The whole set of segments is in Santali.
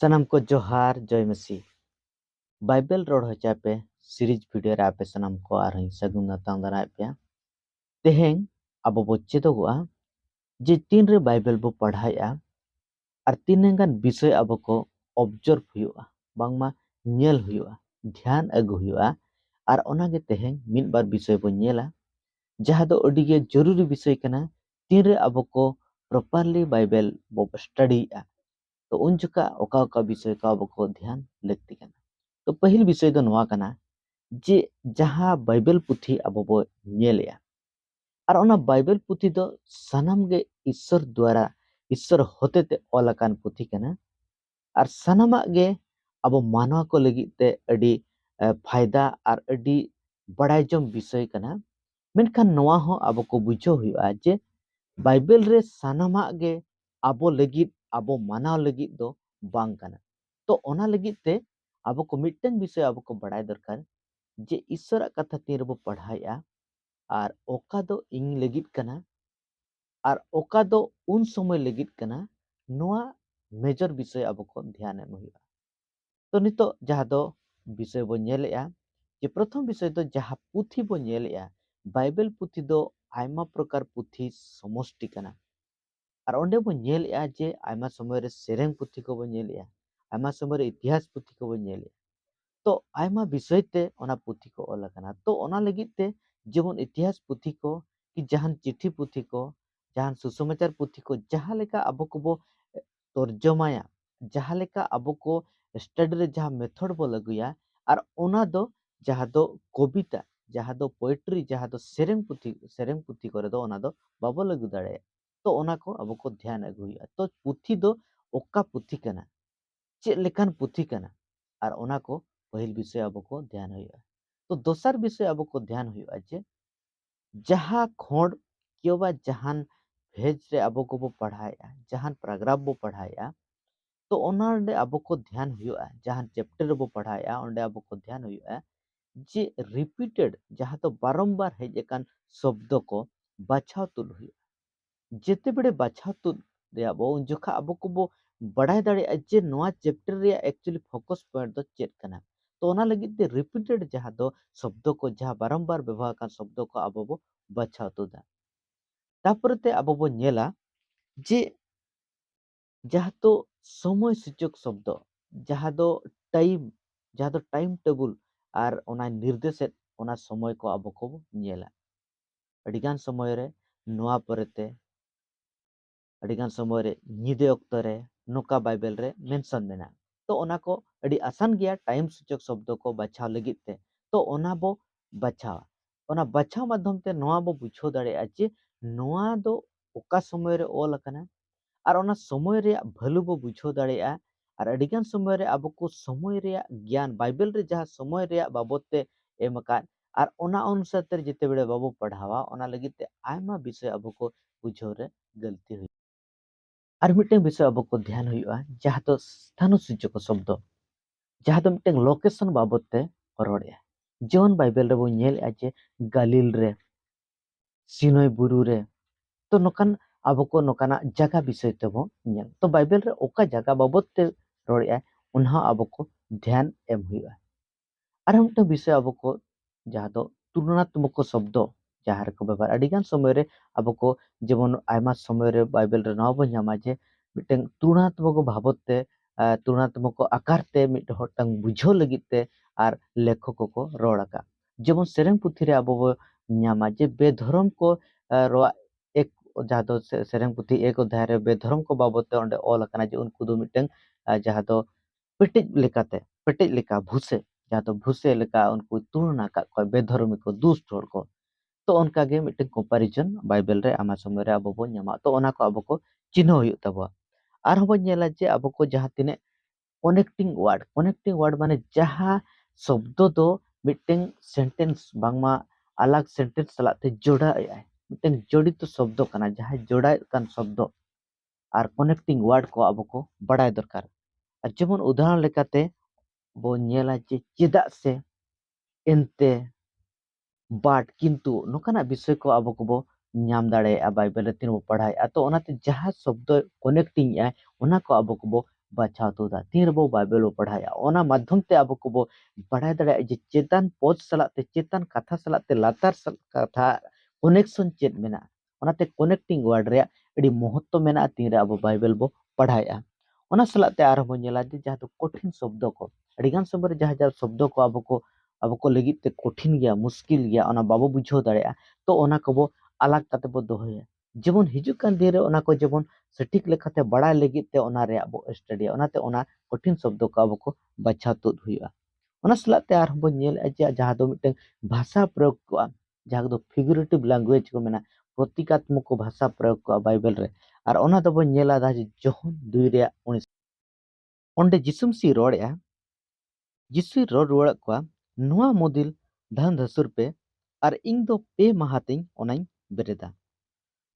सनम को जोहार जय मसीह बाइबल रोड होचा पे सीरीज वीडियो रे आपे सनम को आरही सगुन नातांग दाराय पे तेहें अब बो चेदोगआ जे तीन रे बाइबल बो पढ़ाया और तीन विषय अब को ऑब्जर्व हुआ बांगमा नेल हुआ ध्यान अगु हुआ और ओनागे तेहें मिन बार विषय बो नेला जहां दो अडिगे जरूरी विषय कना तीन रे अब को प्रॉपरली बाइबल बो स्टडी तो उन जुका ओका ओका विषय का अब को ध्यान लगती कना तो पहिल विषय दो नवा कना जे जहां बाइबल पुथी अब बो नेलया और ओना बाइबल पुथी दो सनम गे ईश्वर द्वारा ईश्वर होते ते ओलकान पुथी कना और सनमा गे अब मानवा को लगी ते अडी फायदा और अडी बड़ाई जम विषय कना मेनखान नवा हो अब को बुझो हुआ जे बाइबल रे सनमा गे अब लगी अब मानव लगी दो बांग कना तो ओना लगी ते अब को मिटन विषय अब को बड़ाई दरकार जे ईश्वर कथा तीन रबो पढ़ाया और ओका दो इंग लगित कना और ओका दो उन समय लगित कना नोआ मेजर विषय अब को ध्यान एम हुआ तो नितो जहां दो विषय बो नेलेया जे प्रथम विषय दो जहां पुथी बो नेलेया बाइबल पुथी दो आयमा प्रकार पुथी समष्टि कना और ओंडे बो नेलेया जे आयमा समय रे सेरेंग पुथी को बो नेलेया आयमा समय रे इतिहास पुथी को बो नेलेया तो आयमा विषय ते ओना पुथी को ओल आकाना तो ओना लगित ते जेमन इतिहास पुथी को कि जहान चिट्ठी पुथी को जहान सुसमाचार पुथी को जहां लेका अब को बो तर्जमाया जहां लेका अब को स्टडी रे जहां मेथड बो लगुया और ओना दो जहां दो कविता जहां दो पोएट्री जहां दो सेरेंग पुथी करे दो ओना दो बाबो लगु दाड़े तो ओना को अब को ध्यान अगुया तो पुथी दो ओका पुथी कना चेक लेकान पुथी कना और ओना को पहिल विषय अब को ध्यान हुआ तो दोसर विषय अब को ध्यान हुआ जे जहां खोड़ क्यों जहान भेज रे अब को बो पढ़ाया जहान पैराग्राफ बो पढ़ाया तो ओना ओंडे अब को ध्यान हुआ जहान चैप्टर बो पढ़ाया ओंडे अब को ध्यान हुआ जे रिपीटेड जहां तो बारंबार हेज एकान शब्द को बाछाव तुल हुआ जेते बड़े बाछाव तुल रे अब उन जोखा अब को बो बड़ाई दाड़े जे नोआ चैप्टर रे एक्चुअली फोकस पॉइंट दो चेक कना तो ओना लगी ते रिपीटेड जहां दो शब्द को जहां बारंबार व्यवहार का शब्द को अब बो बाछाव तुदा तापर ते अब बो नेला जे जहां तो समय सूचक शब्द जहां दो टाइम टेबल और ओना निर्देश ओना समय को अब को नेला अडिगान समय रे नोआ परते अडिगान समय रे निदे अक्त रे नोका बाइबल रे मेंशन मेना तो ओना को अडी आसान गया टाइम सूचक शब्द को बाछाव लगित ते तो ओना बो बाछाव ओना बाछाव माध्यम ते नोआ बो बुझो दाड़े जे नोआ दो ओका समय रे ओल अकना और ओना समय रे भैल्यू बो बुझो दाड़े और अडिगान समय रे अब को समय रे ज्ञान बाइबल रे जहां समय रे बाबत ते एम का और ओना अनुसार ते जेते बेड़े बाबू पढ़ावा ओना लगित ते आयमा विषय अब को बुझो रे गलती हुई और मिटन विषय अब को ध्यान हुआ जहां तो स्थान सूचक शब्द जहां तो मिटन लोकेशन बाबत ते रोड़े जेवन बाइबल रे बो नेल जे गालिल रे सिनोय बुरु रे तो नोकान अब को नोकाना जगह विषय ते बो नेल तो बाइबल रे ओका जगह बाबत ते रोड़े उन्हा अब को ध्यान एम हुआ और मिटन विषय अब को जहां तो तुलनात्मक शब्द जहां रे को व्यवहार अडिगान समय रे अब को जेमन आयमा समय रे बाइबल रे नवा बो ᱧᱟᱢᱟ जे मिटन तुलनात्मक बाबत ते तुलनात्मक आकार ते मिट हटंग बुझो लगित ते और लेखक को रोड़ का जेमन सेरेंग पुथी रे अब बो ᱧামা जे बेधर्म को रो एक जहां तो सेरेंग पुथी एक अध्याय रे बेधर्म को बाबत ते ओंडे ऑल कना जे उनको दो मिटन जहां तो पेटेज लेका भूसे जहां तो भूसे लेका उनको तुलना का को बेधर्मी को दुष्ट हर को तो उनका गे मिटन कंपैरिजन बाइबल रे आमा समय रे अब बो ᱧᱟᱢᱟ तो ओना को अब को चिन्ह हुई तबो आर हबो नेला जे अब को जहां तिने कनेक्टिंग वर्ड माने जहां शब्द दो मिटन सेंटेंस बांगमा अलग सेंटेंस सलाते जोड़ा आय मिटन जड़ित शब्द कना जहां जोड़ा कान शब्द और कनेक्टिंग वर्ड को अब को बड़ाय दरकार जेमन उदाहरण लेकाते बो नेला जे चेदा से एनते बाट किंतु नोकाना विषय को अब को बो ᱧᱟᱢ दाड़े बाइबल रे तीन बो पढ़ाई तो ओनाते जहां शब्द कनेक्टिंग आय ओना को अब को बो बाछाव तुदा तीन रेबो बाइबल बो पढ़ाया ओना माध्यम ते अब को बो पढ़ाई दड़े जे चेतन पद सलाते चेतन कथा सलाते लातार कथा कनेक्शन चेत मेना ओनाते कनेक्टिंग वर्ड रे अड़ी महत्व मेना तीन रे अब बाइबल बो पढ़ाया ओना सलाते आर बो नेला जे जहाँ तो कठिन शब्द को अड़ीगान समय जहाँ जहाँ शब्द को अब को लगित ते कठिन गया मुश्किल गया ओना बाबो बुझो दड़े तो ओना को बो अलग कते बो दोहया जेमन हिजुक कान दिन रे ओना को जेमन सटीक लेखाते बड़ा लगित ते ओना रे अब स्टडी ओनाते ओना कठिन शब्द को अब को बाछा तुद हुआ ओना सलाते आर बो नेल जे जहाँ दो मिटन भाषा प्रयोग को जहाँ दो फिगरेटिव लैंग्वेज को मेना प्रतीकात्मक भाषा प्रयोग को बाइबल रे और ओना दो बो नेला दा जे जोहन 2 रे 19 ओंडे जिसुम सी रोड़या जिसुई रोड रुआड़ को नुआ मोदिल धान धसुर पे और इंग दो पे महातिंग ओनाई बेरेदा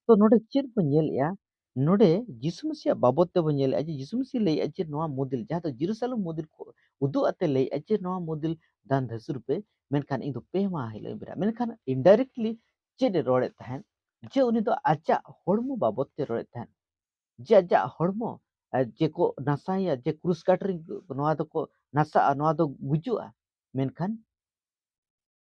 तो नोडे चेद बो नेलया नोडे यीशु मसीह बाबत ते बो नेलया जे यीशु मसीह लई जे नोआ मोदिल जहाँ तो जेरूशलेम मोदिल को उदु अते लई जे नोआ मोदिल दान धसुर पे मेनखान इन दो पे मा हिलो बेरा मेनखान इनडायरेक्टली चेद रोड़े तहन जे उनी दो आजा होड़मो बाबत ते रोड़े तहन जे आजा होड़मो जे को नासाया जे क्रूस काटरी नोआ दो को नासा नोआ दो गुजुआ मेनखान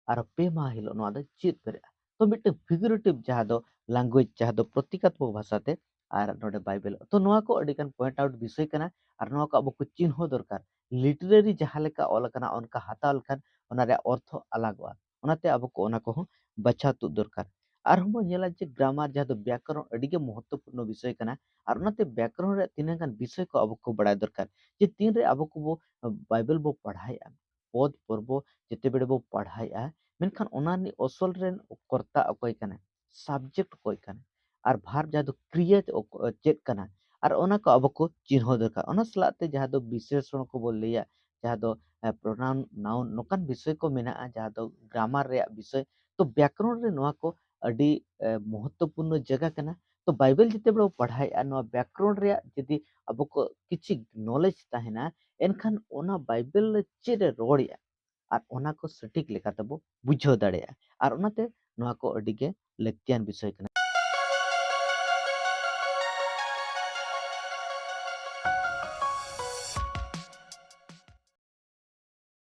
और पे मा हिलो नोआ दो चेद बेरा तो मिटे फिगरेटिव जहाँ दो लैंग्वेज जहाँ दो प्रतीकात्मक भाषा ते और नोडे बाइबल तो नोआ को अडिकन पॉइंट आउट विषय कना और नोआ को अब को चिन्ह दरकार लिटरेरी जहाँ लेका ऑल कना उनका हाताव लखान ओना रे अर्थ अलगवा ओनाते अब को ओना को बचा तु दरकार और हम नेला जे ग्रामर जहाँ दो व्याकरण अडिगे महत्वपूर्ण विषय कना और ओनाते व्याकरण रे तीन गान विषय को अब को बड़ा दरकार जे तीन रे अब को बो बाइबल बो पढ़ाया पद पर्व जेते बेड़े बो पढ़ाया मेनखान ओनानी असल रेन कर्ता अकय कना सब्जेक्ट अकय कना और भार्ब जहाँ दो क्रिया चेक कना और ओना को अब को चिन्ह दरकार ओना सलाते जहाँ दो विशेषण को बोल लिया जहाँ दो प्रोनाउन नाउन नोकान विषय को मेना जहाँ दो ग्रामर रे विषय तो व्याकरण रे नोआ को अडी महत्वपूर्ण जगह कना तो बाइबल जिते बड़ो पढ़ाई नोआ व्याकरण रे यदि अब को किछि नॉलेज ताहेना एनखान ओना बाइबल रे चेरे रोड़िया और ओना को सटीक लेका तबो बुझो दाड़ेया और ओनाते नोआ को अडिगे लक्तियान विषय कना।